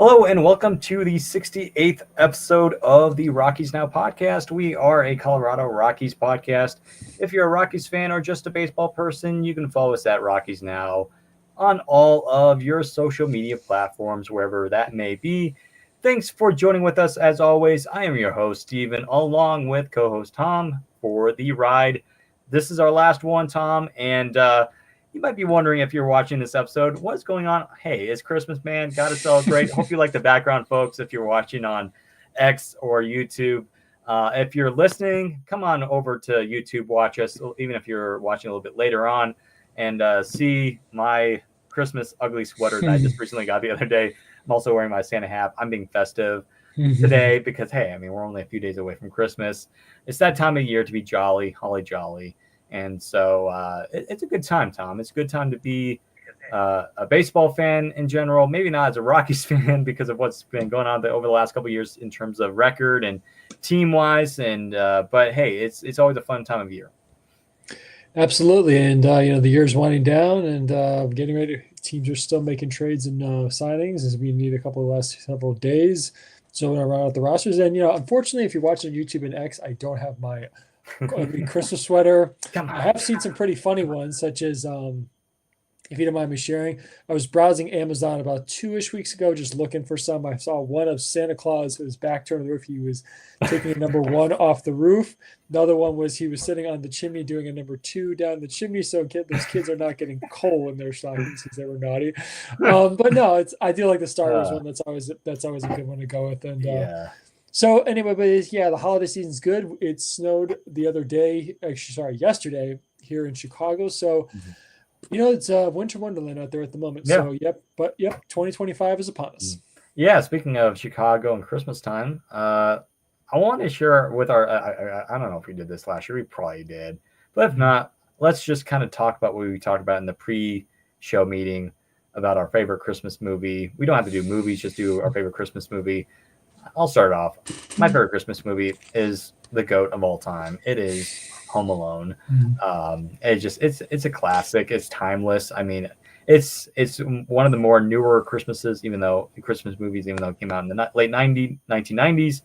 Hello and welcome to the 68th episode of the Rockies Now podcast. We are a Colorado Rockies podcast. If you're a Rockies fan or just a baseball person, you can follow us at Rockies Now on all of your social media platforms, wherever that may be. Thanks for joining with us as always. I am your host, Steven, along with co host Tom for the ride. This is our last one, Tom, and you might be wondering if you're watching this episode, what's going on? Hey, it's Christmas, man. Got to celebrate. Hope you like the background, folks, if you're watching on X or YouTube. If you're listening, come on over to YouTube, watch us, even if you're watching a little bit later on, and see my Christmas ugly sweater that I just recently got the other day. I'm also wearing my Santa hat. I'm being festive today because, hey, I mean, we're only a few days away from Christmas. It's that time of year to be jolly, holly jolly. And so it's a good time, Tom. It's a good time to be a baseball fan in general. Maybe not as a Rockies fan because of what's been going on over the last couple of years in terms of record and team wise. And but hey, it's always a fun time of year. Absolutely, and the year's winding down, and getting ready. Teams are still making trades and signings as we need a couple of last several days. So we're gonna round out the rosters, and unfortunately, if you're watching YouTube and X, I don't have my Christmas sweater. I have seen some pretty funny ones, such as if you don't mind me sharing, I was browsing Amazon about 2-ish weeks ago, just looking for some. I saw one of Santa Claus, his back turned on the roof. He was taking a number 1 off the roof. The other one was he was sitting on the chimney doing a number 2 down the chimney. So those kids are not getting coal in their stockings because they were naughty. But no, I do like the Star Wars one. That's always a good one to go with. And so anyway, but the holiday season's good. It snowed the other day, yesterday here in Chicago. So. It's winter wonderland out there at the moment. Yeah. So, yep, 2025 is upon us. Yeah, speaking of Chicago and Christmas time, I want to share with our, I don't know if we did this last year. We probably did. But if not, let's just kind of talk about what we talked about in the pre-show meeting about our favorite Christmas movie. We don't have to do movies, just do our favorite Christmas movie. I'll start off. My favorite Christmas movie is the GOAT of all time. It is Home Alone. It's a classic. It's timeless. I mean, it's one of the more newer Christmas movies, even though it came out in the late 1990s.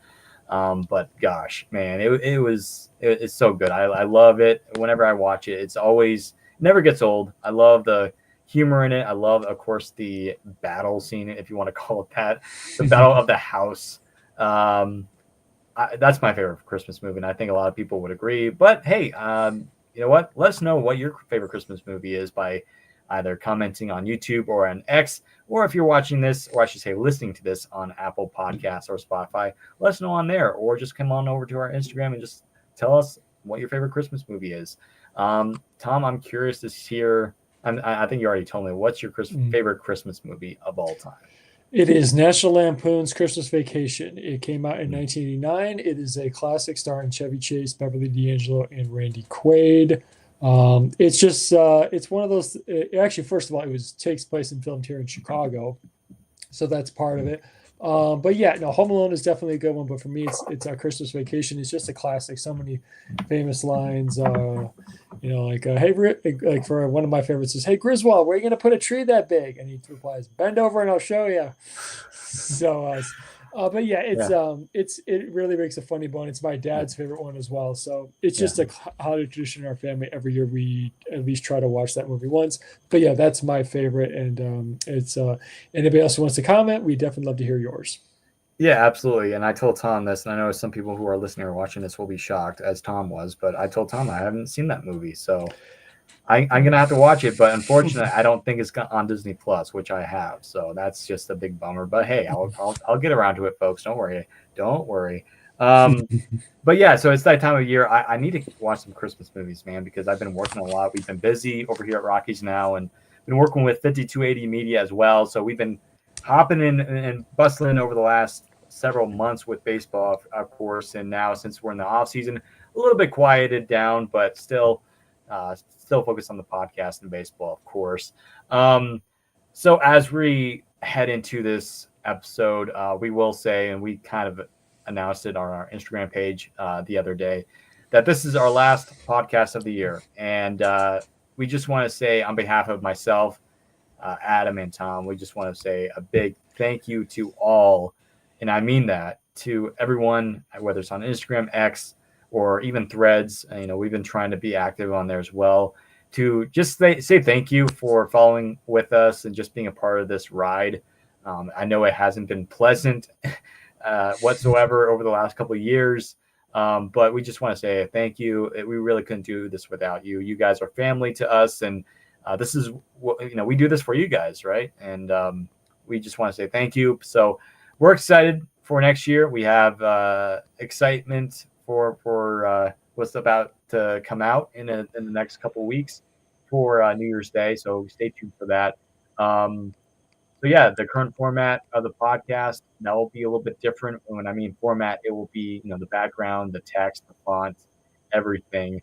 But gosh, man, it's so good. I love it. Whenever I watch it, it never gets old. I love the humor in it. I love, of course, the battle scene, if you want to call it that, the Battle of the House. That's my favorite Christmas movie, and I think a lot of people would agree. But hey, you know what? Let us know what your favorite Christmas movie is by either commenting on YouTube or on X, or if you're watching this, or I should say listening to this on Apple Podcasts or Spotify, let us know on there, or just come on over to our Instagram and just tell us what your favorite Christmas movie is. Tom, I'm curious to hear. I think you already told me. What's your favorite Christmas movie of all time? It is National Lampoon's Christmas Vacation. It came out in 1989. It is a classic starring Chevy Chase, Beverly D'Angelo, and Randy Quaid. It's just it's one of those. Actually, first of all, it takes place and filmed here in Chicago, so that's part of it. But yeah, no, Home Alone is definitely a good one. But for me, it's a Christmas Vacation. It's just a classic. So many famous lines. Like for one of my favorites is, "Hey Griswold, where are you gonna put a tree that big?" And he replies, "Bend over and I'll show you." So, but yeah, it really makes a funny bone. It's my dad's favorite one as well. So it's just a holiday tradition in our family. Every year we at least try to watch that movie once. But yeah, that's my favorite. And it's anybody else who wants to comment, we definitely love to hear yours. Yeah, absolutely. And I told Tom this, and I know some people who are listening or watching this will be shocked, as Tom was, but I told Tom I haven't seen that movie. So I'm going to have to watch it. But unfortunately, I don't think it's on Disney Plus, which I have. So that's just a big bummer. But hey, I'll get around to it, folks. Don't worry. But yeah, so it's that time of year. I need to watch some Christmas movies, man, because I've been working a lot. We've been busy over here at Rockies Now and been working with 5280 Media as well. So we've been hopping in and bustling over the last several months with baseball, of course. And now since we're in the off season, a little bit quieted down, but still focused on the podcast and baseball, of course. So as we head into this episode, we will say, and we kind of announced it on our Instagram page the other day, that this is our last podcast of the year. And we just want to say on behalf of myself Adam and Tom. We just want to say a big thank you to all, and I mean that, to everyone, whether it's on Instagram, X, or even Threads. We've been trying to be active on there as well, to just say thank you for following with us and just being a part of this ride. I know it hasn't been pleasant whatsoever over the last couple of years. But we just want to say thank you. We really couldn't do this without you. You guys are family to us, and this is what we do this for you guys, right? And we just want to say thank you. So we're excited for next year. We have excitement for what's about to come out in the next couple of weeks for New Year's Day. So stay tuned for that. So yeah, the current format of the podcast, that will be a little bit different. When I mean format, it will be the background, the text, the font, everything.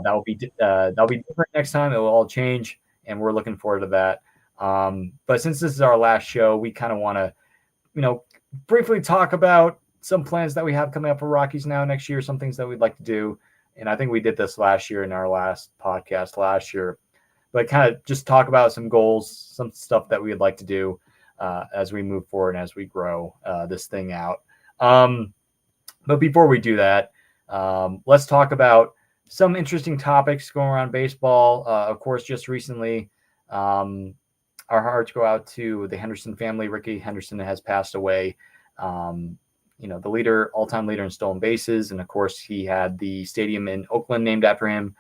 That'll be different next time. It will all change, and we're looking forward to that. But since this is our last show, we kind of want to briefly talk about some plans that we have coming up for Rockies Now next year, some things that we'd like to do. And I think we did this last year in our last podcast last year. But kind of just talk about some goals, some stuff that we'd like to do as we move forward and as we grow this thing out. But before we do that, let's talk about some interesting topics going around baseball. Of course, just recently, our hearts go out to the Henderson family. Rickey Henderson has passed away. The all-time leader in stolen bases. And of course, he had the stadium in Oakland named after him.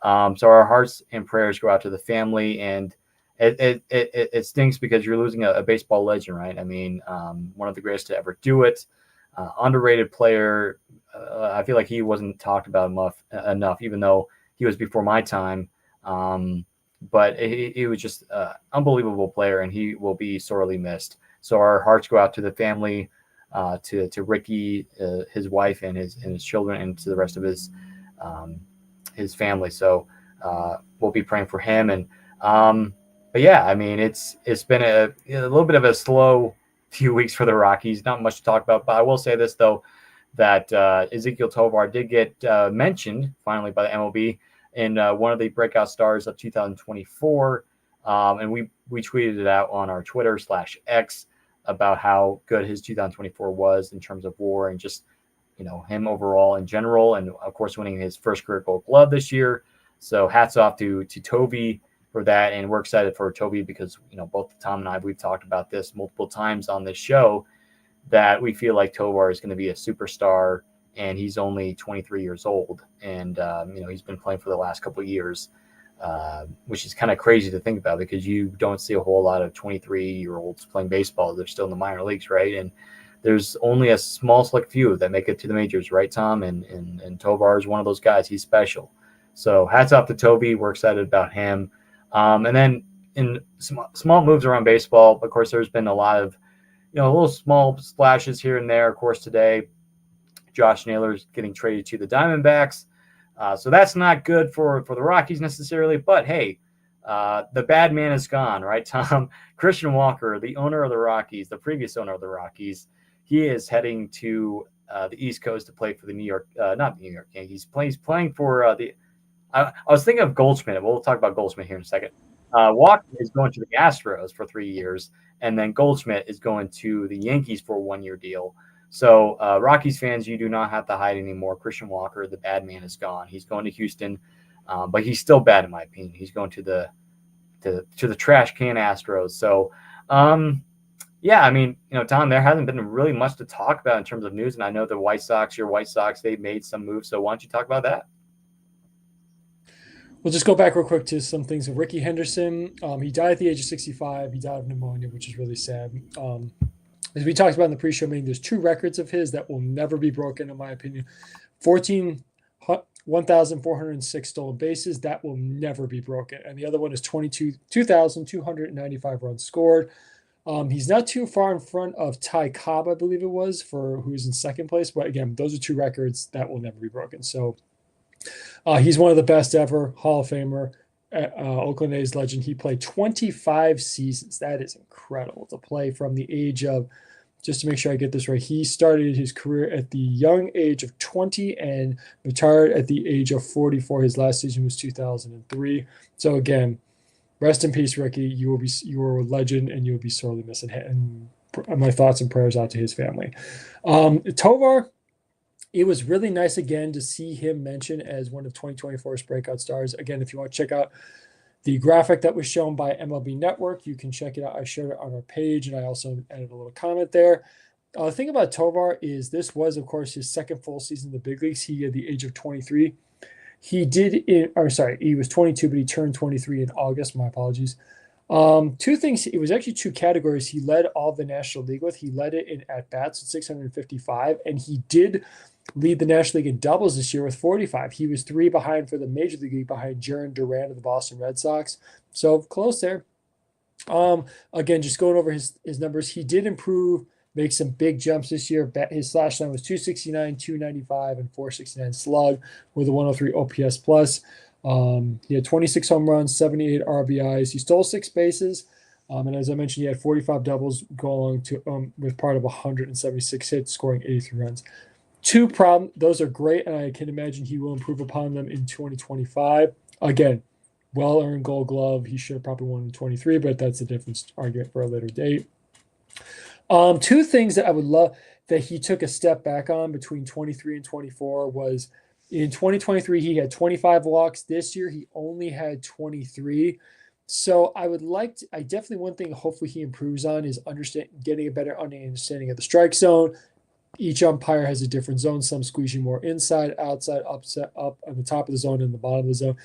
So our hearts and prayers go out to the family, and it stinks because you're losing a baseball legend, right? I mean, one of the greatest to ever do it, underrated player. I feel like he wasn't talked about enough, even though he was before my time. But he was just an unbelievable player, and he will be sorely missed. So our hearts go out to the family, to Rickey, his wife, and his children, and to the rest of his family. So we'll be praying for him. And but yeah, I mean, it's been a little bit of a slow few weeks for the Rockies. Not much to talk about, but I will say this though, that Ezequiel Tovar did get mentioned finally by the MLB in one of the breakout stars of 2024. And we tweeted it out on our Twitter/X about how good his 2024 was in terms of WAR and just him overall in general, and of course winning his first career Gold Glove this year. So hats off to Toby for that, and we're excited for Toby because both Tom and I, we've talked about this multiple times on this show, that we feel like Tovar is going to be a superstar, and he's only 23 years old, and he's been playing for the last couple of years, which is kind of crazy to think about because you don't see a whole lot of 23-year-olds playing baseball. They're still in the minor leagues, right? And there's only a small select few that make it to the majors, right, Tom? And Tovar is one of those guys. He's special. So hats off to Toby. We're excited about him. And then in small moves around baseball, of course, there's been a lot of, little small splashes here and there. Of course, today, Josh Naylor's getting traded to the Diamondbacks. So that's not good for the Rockies necessarily. But, hey, the bad man is gone, right, Tom? Christian Walker, the owner of the Rockies, the previous owner of the Rockies, he is heading to the East Coast to play for the not the New York Yankees. He's playing for I was thinking of Goldschmidt. We'll talk about Goldschmidt here in a second. Walker is going to the Astros for 3 years, and then Goldschmidt is going to the Yankees for a 1-year deal. So Rockies fans, you do not have to hide anymore. Christian Walker, the bad man, is gone. He's going to Houston, but he's still bad in my opinion. He's going to the trash can Astros. So. Yeah, I mean, Tom, there hasn't been really much to talk about in terms of news. And I know the White Sox, they made some moves. So why don't you talk about that? We'll just go back real quick to some things of Rickey Henderson. He died at the age of 65. He died of pneumonia, which is really sad. As we talked about in the pre-show meeting, there's 2 records of his that will never be broken, in my opinion. 1,406 stolen bases. That will never be broken. And the other one is 2,295 runs scored. He's not too far in front of Ty Cobb, I believe it was, who's in second place. But again, those are 2 records that will never be broken. So he's one of the best ever, Hall of Famer, Oakland A's legend. He played 25 seasons. That is incredible to play from the age of, just to make sure I get this right, he started his career at the young age of 20 and retired at the age of 44. His last season was 2003. So again, rest in peace, Ricky. You were a legend, and you will be sorely missed. And my thoughts and prayers out to his family. Tovar, it was really nice again to see him mentioned as one of 2024's breakout stars. Again, if you want to check out the graphic that was shown by MLB Network, you can check it out. I shared it on our page, and I also added a little comment there. The thing about Tovar is this was, of course, his second full season in the big leagues. He, at the age of 23, he was 22, but he turned 23 in August. My apologies. Two things. It was actually two categories he led all the National League with. He led it in at-bats at 655, and he did lead the National League in doubles this year with 45. He was 3 behind for the Major League behind Jarren Duran of the Boston Red Sox. So close there. Again, just going over his numbers, he did improve, make some big jumps this year. His slash line was 269, 295, and 469 slug with a 103 OPS plus. He had 26 home runs, 78 RBIs. He stole 6 bases. And as I mentioned, he had 45 doubles going to with part of 176 hits, scoring 83 runs. Two problems. Those are great, and I can imagine he will improve upon them in 2025. Again, well-earned Gold Glove. He should have probably won in 23, but that's a different argument for a later date. Two things that I would love that he took a step back on between 23 and 24 was in 2023, he had 25 walks. This year, he only had 23. So I definitely one thing hopefully he improves on is getting a better understanding of the strike zone. Each umpire has a different zone. Some squeeze you more inside, outside, up on the top of the zone and the bottom of the zone.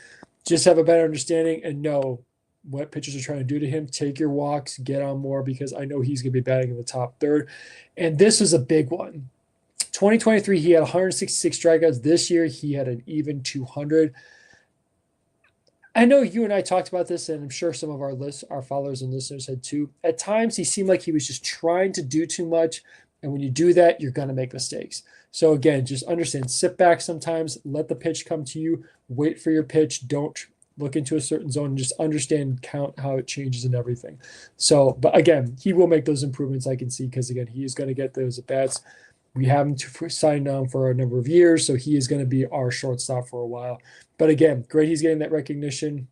Just have a better understanding and know what pitchers are trying to do to him. Take your walks, get on more, because I know he's going to be batting in the top third. And this was a big one. 2023, he had 166 strikeouts. This year, he had an even 200. I know you and I talked about this, and I'm sure some of our followers and listeners had too. At times, he seemed like he was just trying to do too much. And when you do that, you're going to make mistakes. So again, just understand, sit back sometimes, let the pitch come to you, wait for your pitch. Don't look into a certain zone and just understand, count how it changes and everything. So, but again, he will make those improvements, I can see, because again, he is going to get those at-bats. We have him signed on for a number of years, so he is going to be our shortstop for a while. But again, great he's getting that recognition.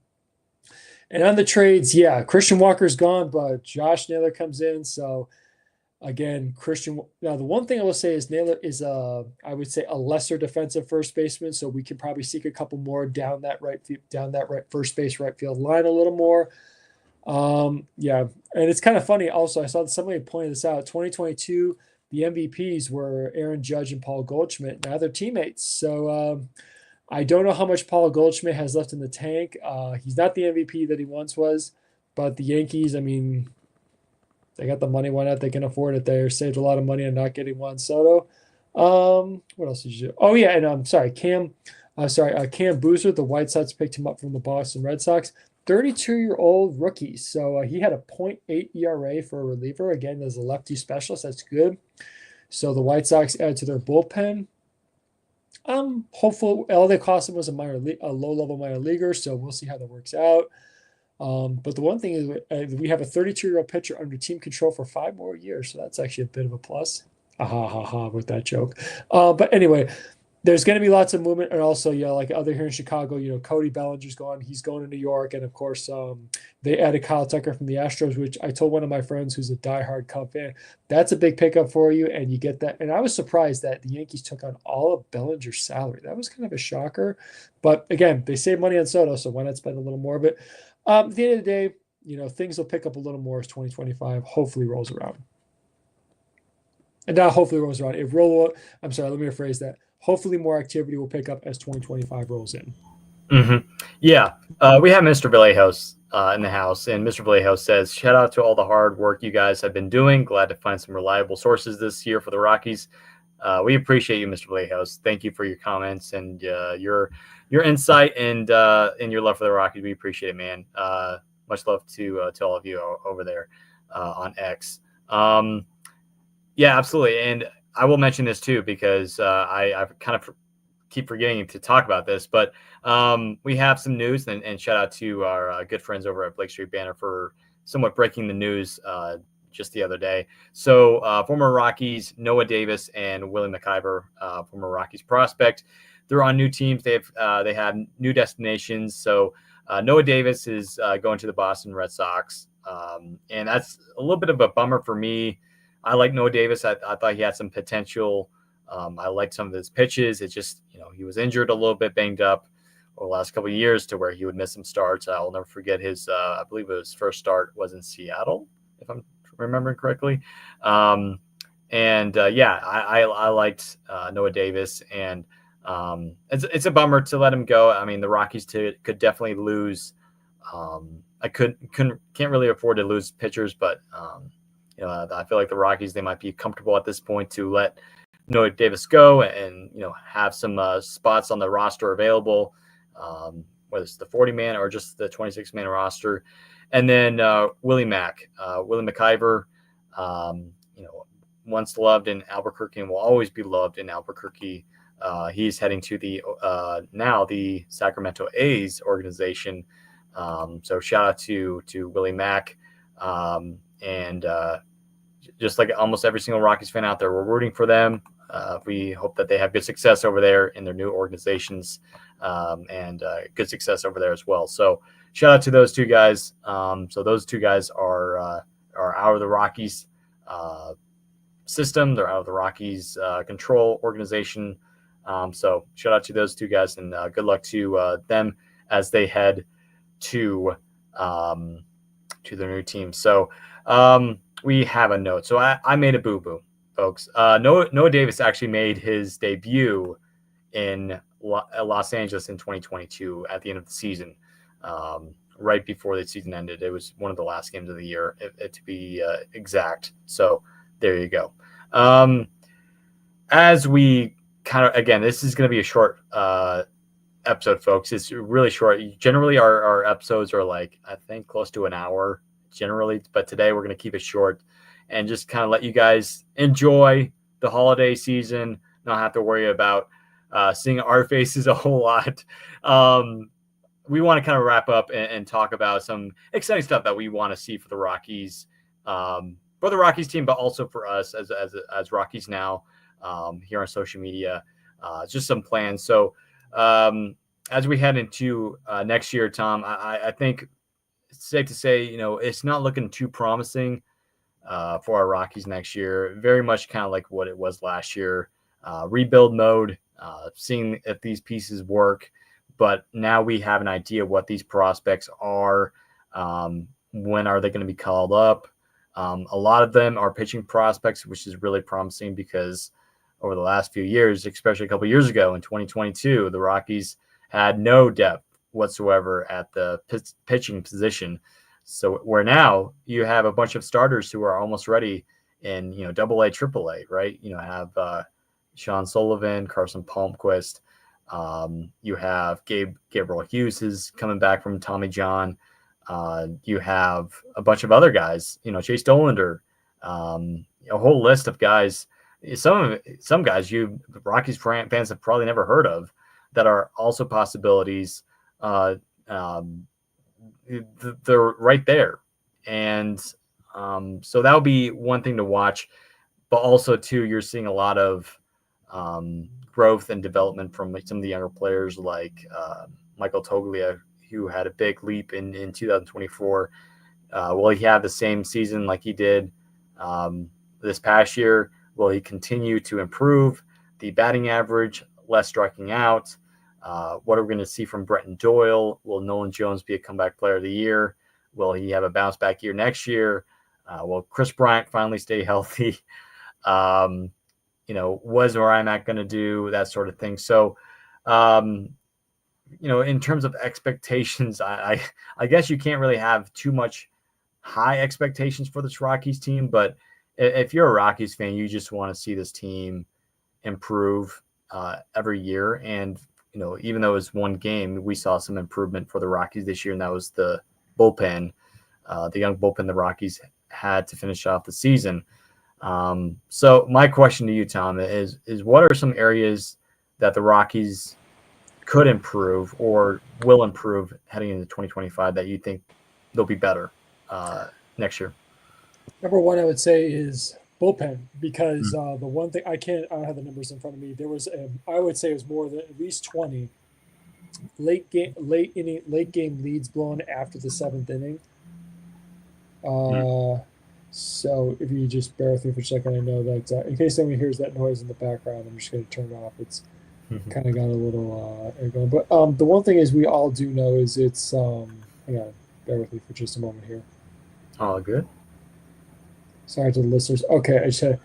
And on the trades, yeah, Christian Walker's gone, but Josh Naylor comes in, so again, now the one thing I will say is Naylor is I would say a lesser defensive first baseman, so we can probably seek a couple more down that right first base, right field line a little more. Yeah, and it's kind of funny. Also, I saw somebody pointed this out. 2022, the MVPs were Aaron Judge and Paul Goldschmidt. Now they're teammates. So I don't know how much Paul Goldschmidt has left in the tank. He's not the MVP that he once was, but the Yankees, I mean, they got the money. Why not? They can afford it. They saved a lot of money on not getting Juan Soto. What else did you do? Oh yeah, and I'm sorry, Cam Boozer. The White Sox picked him up from the Boston Red Sox. 32-year-old rookie. So he had a .8 ERA for a reliever. Again, as a lefty specialist, that's good. So the White Sox add to their bullpen. Hopeful. All they cost him was a low-level minor leaguer. So we'll see how that works out. But the one thing is we have a 32-year-old pitcher under team control for 5 more years. So that's actually a bit of a plus. With that joke. But anyway, there's going to be lots of movement. And also, yeah, like other here in Chicago, Cody Bellinger's gone. He's going to New York. And of course, they added Kyle Tucker from the Astros, which I told one of my friends who's a diehard Cub fan, that's a big pickup for you. And you get that. And I was surprised that the Yankees took on all of Bellinger's salary. That was kind of a shocker. But again, they save money on Soto, so why not spend a little more of it? At the end of the day, things will pick up a little more as 2025 hopefully rolls around. And not hopefully rolls around. Let me rephrase that. Hopefully more activity will pick up as 2025 rolls in. Mm-hmm. Yeah. We have Mr. Vallejos in the house, and Mr. Vallejos says, shout out to all the hard work you guys have been doing. Glad to find some reliable sources this year for the Rockies. We appreciate you, Mr. Vallejos. Thank you for your comments and your insight and your love for the Rockies. We appreciate it, man. Much love to all of you over there on X. Yeah, absolutely. And I will mention this too, because I kind of keep forgetting to talk about this, but we have some news and shout out to our good friends over at Blake Street Banner for somewhat breaking the news just the other day. So former Rockies, Noah Davis and Willie McIver, former Rockies prospect, they're on new teams. They have new destinations. So Noah Davis is going to the Boston Red Sox, and that's a little bit of a bummer for me. I like Noah Davis. I thought he had some potential. I liked some of his pitches. It just, he was injured a little bit, banged up over the last couple of years to where he would miss some starts. I'll never forget his, I believe his first start was in Seattle, if I'm remembering correctly. I liked Noah Davis, and it's a bummer to let him go. I mean, the Rockies could definitely lose. I can't really afford to lose pitchers, but I feel like the Rockies, they might be comfortable at this point to let Noah Davis go and have some spots on the roster available, whether it's the 40-man or just the 26-man roster. And then Willie McIver, once loved in Albuquerque and will always be loved in Albuquerque. He's heading to the now the Sacramento A's organization. So shout out to Willie Mack, and just like almost every single Rockies fan out there, we're rooting for them. We hope that they have good success over there in their new organizations, and good success over there as well. So shout out to those two guys. So those two guys are out of the Rockies system. They're out of the Rockies control organization. So shout out to those two guys, and good luck to them as they head to their new team. So we have a note. So I made a boo-boo, folks. Noah Davis actually made his debut in Los Angeles in 2022 at the end of the season, right before the season ended. It was one of the last games of the year, to be exact. So there you go. As we kind of, again, this is going to be a short episode, folks. It's really short. Generally, our episodes are like, I think, close to an hour generally, but today we're going to keep it short and just kind of let you guys enjoy the holiday season, not have to worry about seeing our faces a whole lot. We want to kind of wrap up and talk about some exciting stuff that we want to see for the Rockies, for the Rockies team, but also for us as Rockies Now here on social media. Just some plans. So as we head into next year, Tom, I think it's safe to say, it's not looking too promising for our Rockies next year. Very much kind of like what it was last year. Rebuild mode, seeing if these pieces work. But now we have an idea what these prospects are. When are they going to be called up? A lot of them are pitching prospects, which is really promising because over the last few years, especially a couple of years ago in 2022, the Rockies had no depth whatsoever at the pitching position. So where now you have a bunch of starters who are almost ready in, double A, triple A, right? Have Sean Sullivan, Carson Palmquist. You have Gabriel Hughes is coming back from Tommy John. You have a bunch of other guys, Chase Dollander, a whole list of guys. Some guys the Rockies fans have probably never heard of that are also possibilities. They're right there. And so that'll be one thing to watch. But also, too, you're seeing a lot of growth and development from some of the younger players like Michael Toglia, who had a big leap in 2024. Will he have the same season like he did this past year? Will he continue to improve the batting average, less striking out? What are we going to see from Brenton Doyle? Will Nolan Jones be a comeback player of the year? Will he have a bounce back year next year? Will Chris Bryant finally stay healthy? What is Ryan Mack going to do? That sort of thing. So, in terms of expectations, I guess you can't really have too much high expectations for this Rockies team, but if you're a Rockies fan, you just want to see this team improve every year. And, even though it was one game, we saw some improvement for the Rockies this year, and that was the bullpen, the young bullpen the Rockies had to finish off the season. So my question to you, Tom, is what are some areas that the Rockies could improve or will improve heading into 2025 that you think they'll be better next year? Number one, I would say is bullpen, because the one thing I don't have the numbers in front of me. There was, I would say it was more than at least 20 late game leads blown after the seventh inning. So if you just bear with me for a second, I know that in case anyone hears that noise in the background, I'm just going to turn it off. It's kind of got a little air going. But the one thing is we all do know is it's hang on, bear with me for just a moment here. All good. Sorry to the listeners. Okay, I just had,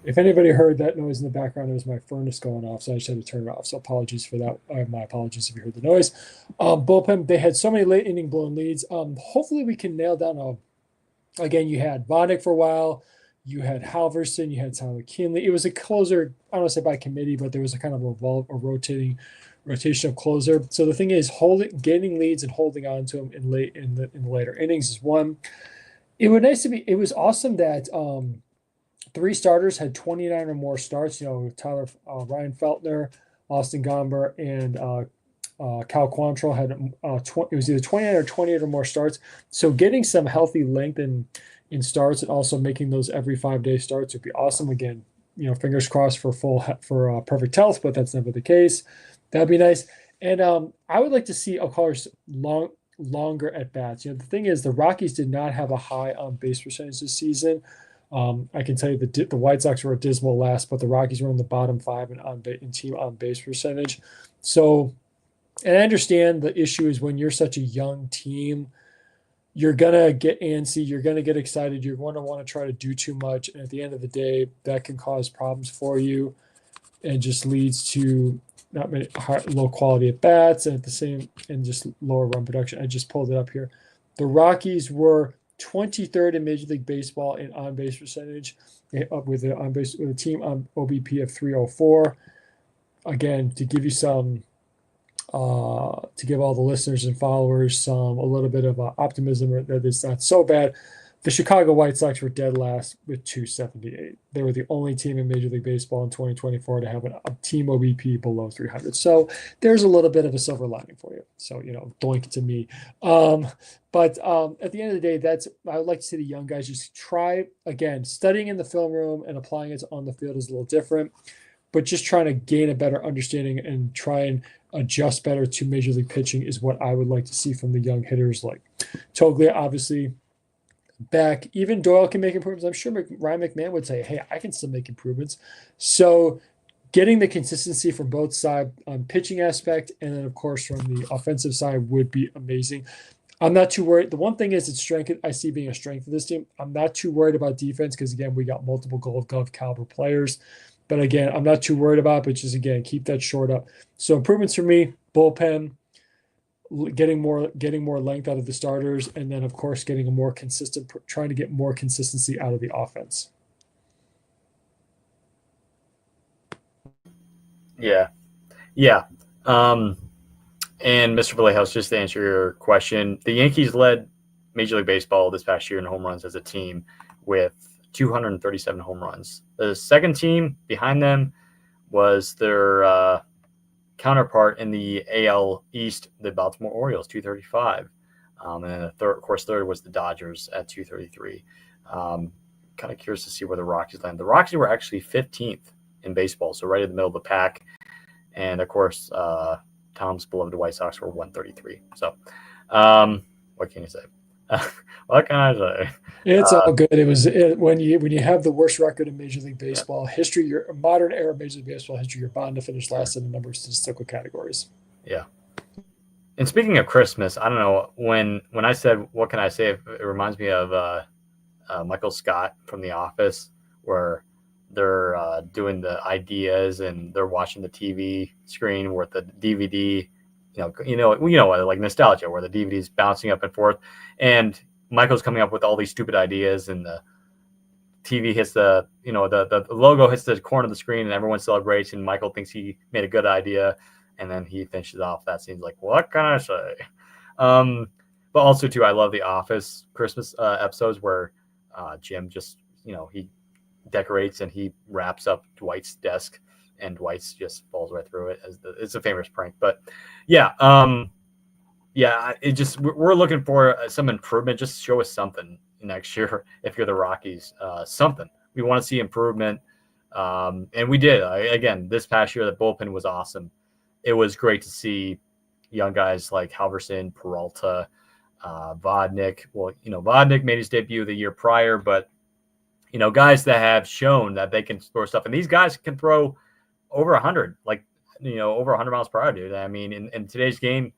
if anybody heard that noise in the background, it was my furnace going off, so I just had to turn it off. So apologies for that. My apologies if you heard the noise. Bullpen, they had so many late inning blown leads. Hopefully we can nail down again, you had Vondick for a while. You had Halverson. You had Tyler Kinley. It was a closer, I don't want to say by committee, but there was a kind of a rotation of closer. So the thing is, getting leads and holding on to them in the later innings is one. It was awesome that three starters had 29 or more starts. Ryan Feltner, Austin Gomber, and Cal Quantrill had it was either 29 or 28 or more starts. So getting some healthy length in starts and also making those every 5-day starts would be awesome. Again, fingers crossed for perfect health, but that's never the case. That'd be nice. And I would like to see O'Collar's longer at bats. The thing is, the Rockies did not have a high on base percentage this season. I can tell you the White Sox were dismal last, but the Rockies were in the bottom 5 in team on base percentage. So, and I understand the issue is when you're such a young team, you're going to get antsy, you're going to get excited, you're going to want to try to do too much. And at the end of the day, that can cause problems for you and just leads to not many low quality at bats and just lower run production. I just pulled it up here. The Rockies were 23rd in Major League Baseball in on-base percentage, with a team on OBP of 304. Again, to give you some, to give all the listeners and followers a little bit of optimism that it's not so bad. The Chicago White Sox were dead last with 278. They were the only team in Major League Baseball in 2024 to have a team OBP below 300. So there's a little bit of a silver lining for you. So, doink to me. But at the end of the day, I would like to see the young guys just try, again, studying in the film room and applying it on the field is a little different, but just trying to gain a better understanding and try and adjust better to Major League pitching is what I would like to see from the young hitters like Toglia, obviously, back. Even Doyle can make improvements. I'm sure Ryan McMahon would say, hey, I can still make improvements. So getting the consistency from both sides on pitching aspect and then, of course, from the offensive side would be amazing. I'm not too worried. The one thing is I see being a strength of this team. I'm not too worried about defense because, again, we got multiple Gold Glove caliber players. But, again, I'm not too worried about it, but just, again, keep that short up. So improvements for me, bullpen, getting more length out of the starters, and then of course getting trying to get more consistency out of the offense. Yeah. And Mr. Vallejos, just to answer your question, the Yankees led Major League Baseball this past year in home runs as a team with 237 home runs. The second team behind them was their counterpart in the AL East, the Baltimore Orioles, 235. And then third was the Dodgers at 233. Kind of curious to see where the Rockies land. The Rockies were actually 15th in baseball, so right in the middle of the pack. And, of course, Tom's beloved White Sox were 133. So what can you say? What can I say? It's all good. When you have the worst record in Major League Baseball history, your modern era Major League Baseball history, you're bound to finish last in a number of statistical categories. Yeah. And speaking of Christmas, I don't know, when I said what can I say, it reminds me of Michael Scott from The Office, where they're doing the ideas and they're watching the TV screen with the DVD. Like nostalgia, where the DVD is bouncing up and forth, and Michael's coming up with all these stupid ideas, and the TV hits the logo hits the corner of the screen, and everyone celebrates, and Michael thinks he made a good idea, and then he finishes off that scene like, what can I say? But also too, I love the Office Christmas episodes where Jim just he decorates and he wraps up Dwight's desk, and Dwight's just falls right through it. It's a famous prank, but yeah, we're looking for some improvement. Just show us something next year if you're the Rockies. Something we want to see improvement, and we did. Again, this past year, the bullpen was awesome. It was great to see young guys like Halverson, Peralta, Vodnik. Well, Vodnik made his debut the year prior, but guys that have shown that they can throw stuff, and these guys can throw over 100, over 100 miles per hour, dude. I mean, in today's game,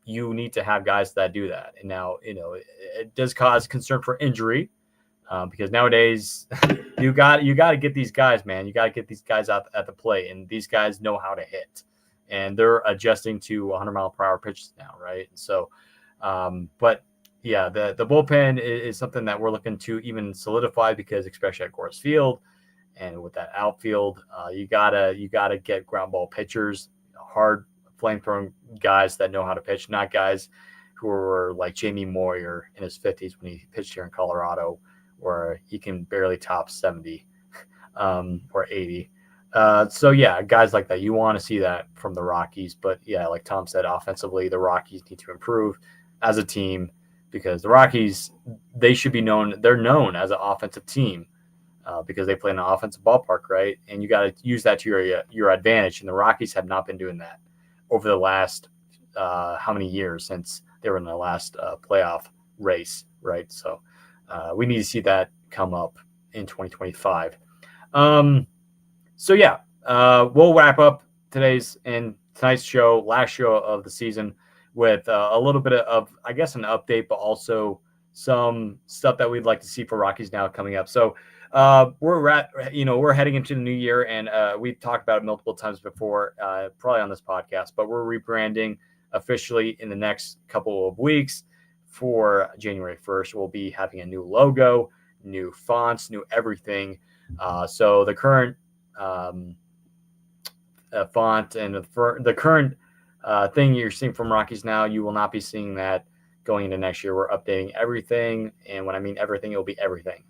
you need to have guys that do that. And now, it does cause concern for injury because nowadays you got to get these guys, man. You got to get these guys out at the plate, and these guys know how to hit, and they're adjusting to 100 mile per hour pitches now, right? So, but yeah, the bullpen is something that we're looking to even solidify because especially at Coors Field and with that outfield, you gotta get ground ball pitchers, hard flame throwing guys that know how to pitch, not guys who were like Jamie Moyer in his 50s when he pitched here in Colorado, where he can barely top 70 or 80. So yeah, guys like that, you want to see that from the Rockies. But yeah, like Tom said, offensively, the Rockies need to improve as a team because the Rockies, they should be known. They're known as an offensive team because they play in an offensive ballpark, right? And you got to use that to your advantage. And the Rockies have not been doing that over the last how many years since they were in the last playoff race, right? So we need to see that come up in 2025. So yeah, we'll wrap up tonight's show, last show of the season, with a little bit of, I guess, an update, but also some stuff that we'd like to see for Rockies Now coming up. So we're heading into the new year, and we've talked about it multiple times before, probably on this podcast, but we're rebranding officially in the next couple of weeks. For January 1st, we'll be having a new logo, new fonts, new everything. So the current font and the current thing you're seeing from Rockies Now, you will not be seeing that going into next year. We're updating everything, and when I mean everything, it'll be everything.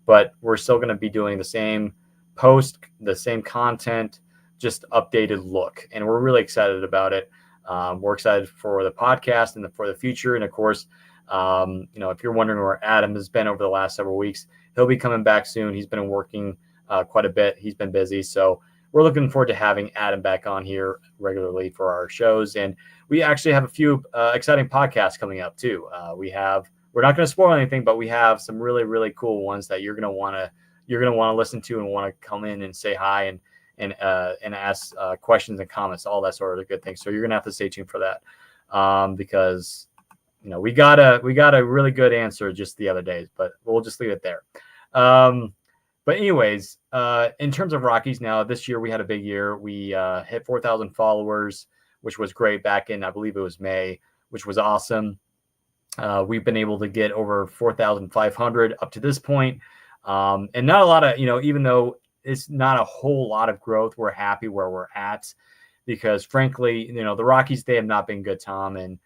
But we're still going to be doing the same post, the same content, just updated look, and we're really excited about it. We're excited for the podcast and for the future. And of course, if you're wondering where Adam has been over the last several weeks, he'll be coming back soon. He's been working quite a bit. He's been busy. So we're looking forward to having Adam back on here regularly for our shows. And we actually have a few exciting podcasts coming up too. We're not going to spoil anything, but we have some really, really cool ones that you're going to want to listen to and want to come in and say hi and ask questions and comments, all that sort of good things. So you're gonna have to stay tuned for that because we got a really good answer just the other day, but we'll just leave it there. But anyways, in terms of Rockies Now, this year we had a big year. We hit 4,000 followers, which was great back in, I believe it was May, which was awesome. We've been able to get over 4,500 up to this point. And not a lot of, even though it's not a whole lot of growth, we're happy where we're at because frankly, the Rockies, they have not been good, Tom. And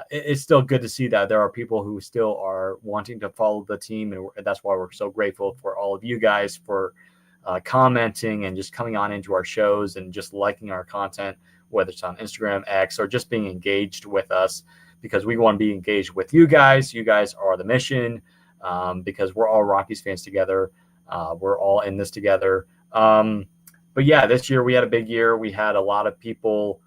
it's still good to see that there are people who still are wanting to follow the team. And that's why we're so grateful for all of you guys for commenting and just coming on into our shows and just liking our content, whether it's on Instagram, X, or just being engaged with us because we want to be engaged with you guys. You guys are the mission because we're all Rockies fans together. We're all in this together. But yeah, this year we had a big year. We had a lot of people,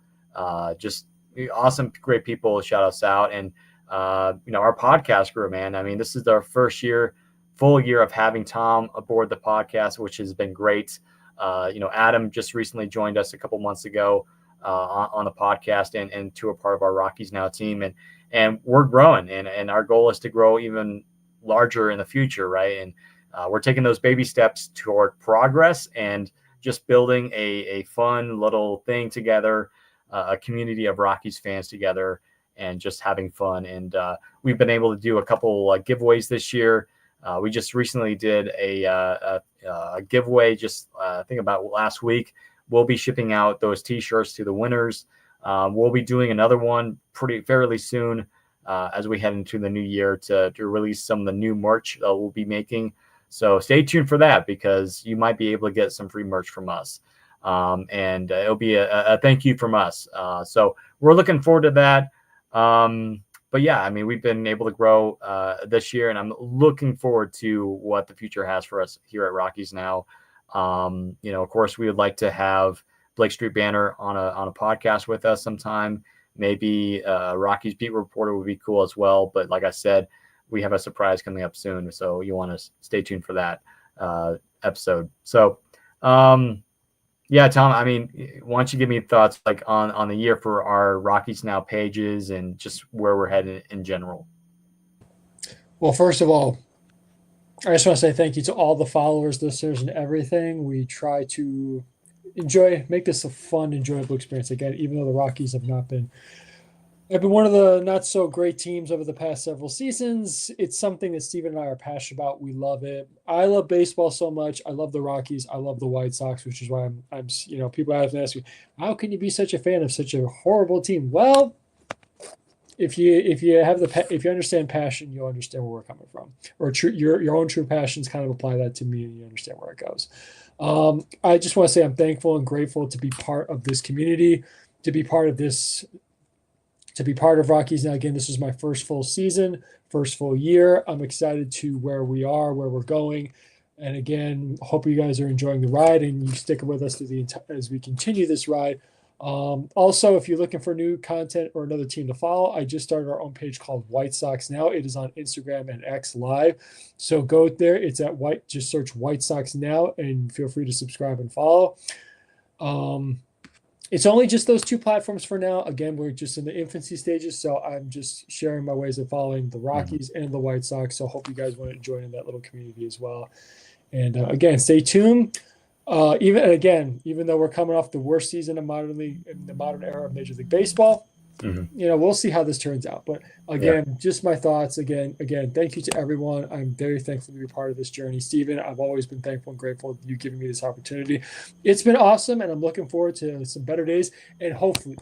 just awesome, great people shout us out. And, our podcast grew, man. I mean, this is our first full year of having Tom aboard the podcast, which has been great. Adam just recently joined us a couple months ago on the podcast and to a part of our Rockies Now team. And we're growing and our goal is to grow even larger in the future. Right. And, we're taking those baby steps toward progress and just building a fun little thing together, a community of Rockies fans together and just having fun. And we've been able to do a couple giveaways this year. We just recently did a giveaway I think about last week. We'll be shipping out those T-shirts to the winners. We'll be doing another one fairly soon as we head into the new year to release some of the new merch that we'll be making. So stay tuned for that because you might be able to get some free merch from us. And it'll be a thank you from us. So we're looking forward to that. But yeah, I mean, we've been able to grow this year, and I'm looking forward to what the future has for us here at Rockies Now. Of course, we would like to have Blake Street Banner on a podcast with us sometime. maybe Rockies beat reporter would be cool as well. But like I said, we have a surprise coming up soon, so you want to stay tuned for that episode. So, yeah, Tom, I mean, why don't you give me thoughts like on the year for our Rockies Now pages and just where we're headed in general? Well, first of all, I just want to say thank you to all the followers, listeners, and everything. We try to make this a fun, enjoyable experience. Again, even though the Rockies have been one of the not so great teams over the past several seasons, it's something that Steven and I are passionate about. We love it. I love baseball so much. I love the Rockies. I love the White Sox, which is why I'm people often ask me, how can you be such a fan of such a horrible team? Well, if you understand passion, you'll understand where we're coming from, or your own true passions kind of apply that to me, and you understand where it goes. I just want to say I'm thankful and grateful to be part of this community, to be part of Rockies Now. Again, this is my first full season, first full year. I'm excited to where we are, where we're going, and again, hope you guys are enjoying the ride and you stick with us as we continue this ride. Also, if you're looking for new content or another team to follow, I just started our own page called White Sox Now. It is on Instagram and X Live. So go there. It's just search White Sox Now and feel free to subscribe and follow. It's only just those two platforms for now. Again, we're just in the infancy stages, so I'm just sharing my ways of following the Rockies and the White Sox. So hope you guys want to join in that little community as well. And again, stay tuned. Even though we're coming off the worst season in the modern era of Major League Baseball, we'll see how this turns out. But again, just my thoughts. Again, thank you to everyone. I'm very thankful to be part of this journey. Steven, I've always been thankful and grateful that you giving me this opportunity. It's been awesome, and I'm looking forward to some better days. And hopefully,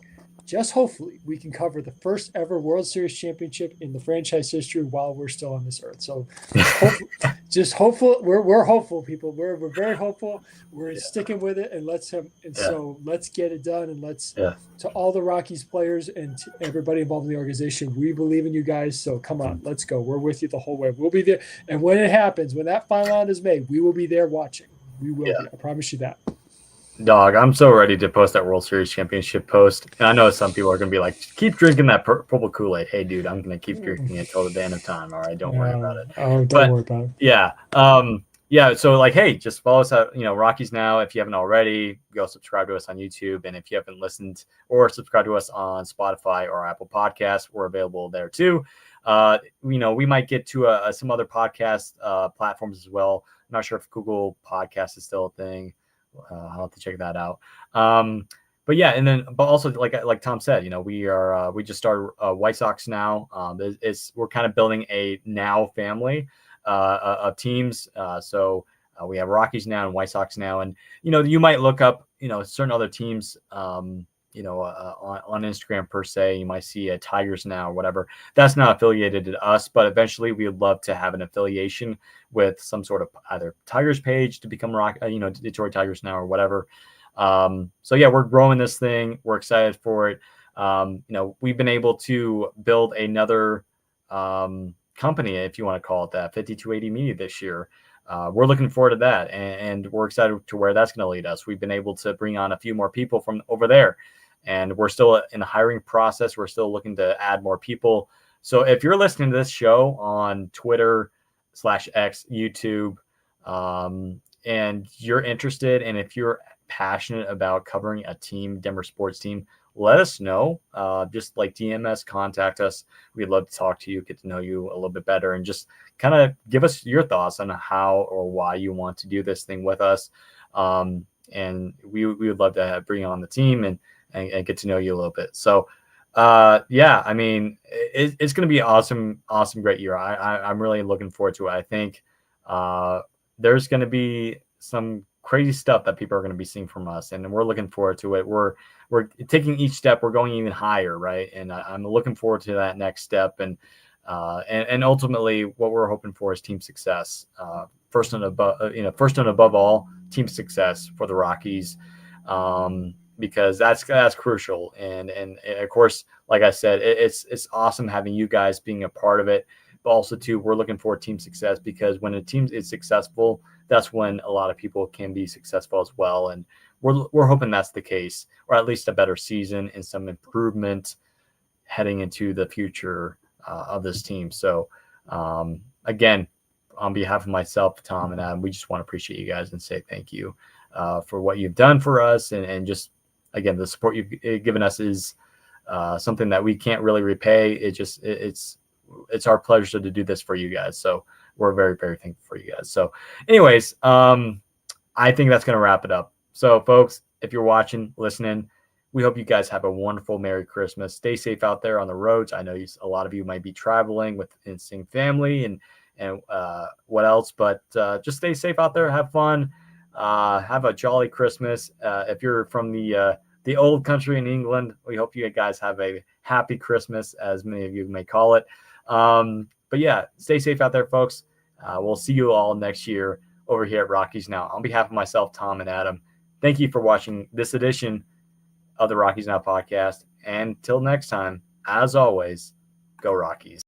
we can cover the first ever World Series championship in the franchise history while we're still on this earth. So we're hopeful, people. We're very hopeful. We're sticking with it, and so let's get it done. And to all the Rockies players and to everybody involved in the organization, we believe in you guys. So come on, let's go. We're with you the whole way. We'll be there. And when it happens, when that final round is made, we will be there watching. We will be. I promise you that. Dog, I'm so ready to post that World Series championship post. And I know some people are going to be like, keep drinking that purple Kool-Aid. Hey, dude, I'm going to keep drinking it till the end of time. All right, don't worry about it. Don't worry about it. Yeah. So like, hey, just follow us at, Rockies Now. If you haven't already, go subscribe to us on YouTube. And if you haven't listened or subscribe to us on Spotify or Apple Podcasts, we're available there too. We might get to some other podcast platforms as well. I'm not sure if Google Podcast is still a thing. I'll have to check that out. But also like Tom said, we just started White Sox Now. We're kind of building a now family of teams. So we have Rockies Now and White Sox Now, and you might look up certain other teams on Instagram per se. You might see a Tigers Now or whatever. That's not affiliated to us, but eventually we would love to have an affiliation with some sort of either Tigers page to become Detroit Tigers Now or whatever. We're growing this thing. We're excited for it. We've been able to build another company, if you want to call it that, 5280 Media this year. We're looking forward to that, and we're excited to where that's going to lead us. We've been able to bring on a few more people from over there, and we're still in the hiring process. We're still looking to add more people. So if you're listening to this show on Twitter /X, YouTube, and you're interested, and if you're passionate about covering a team, Denver sports team, let us know. Just like DM us, contact us. We'd love to talk to you, get to know you a little bit better, and just kind of give us your thoughts on how or why you want to do this thing with us. And we would love to bring you on the team and get to know you a little bit. So, I mean, it's going to be awesome, great year. I'm really looking forward to it. I think there's going to be some crazy stuff that people are going to be seeing from us, and we're looking forward to it. We're taking each step. We're going even higher, right? And I'm looking forward to that next step. And ultimately, what we're hoping for is team success. First and above all, team success for the Rockies, because that's crucial. And of course, like I said, it's awesome having you guys being a part of it. But also, too, we're looking for team success, because when a team is successful, that's when a lot of people can be successful as well. And we're hoping that's the case, or at least a better season and some improvement heading into the future of this team. So again, on behalf of myself, Tom, and Adam, we just want to appreciate you guys and say thank you for what you've done for us, and just, again, the support you've given us is something that we can't really repay. It's our pleasure to do this for you guys. So we're very, very thankful for you guys. So anyways, I think that's going to wrap it up. So folks, if you're watching, listening, we hope you guys have a wonderful Merry Christmas. Stay safe out there on the roads. I know a lot of you might be traveling with seeing family and what else, but just stay safe out there. Have fun. Have a jolly Christmas. If you're from the old country in England, we hope you guys have a happy Christmas, as many of you may call it. But yeah, stay safe out there, folks. We'll see you all next year over here at Rockies Now. On behalf of myself, Tom, and Adam, thank you for watching this edition of the Rockies Now podcast. And till next time, as always, go Rockies.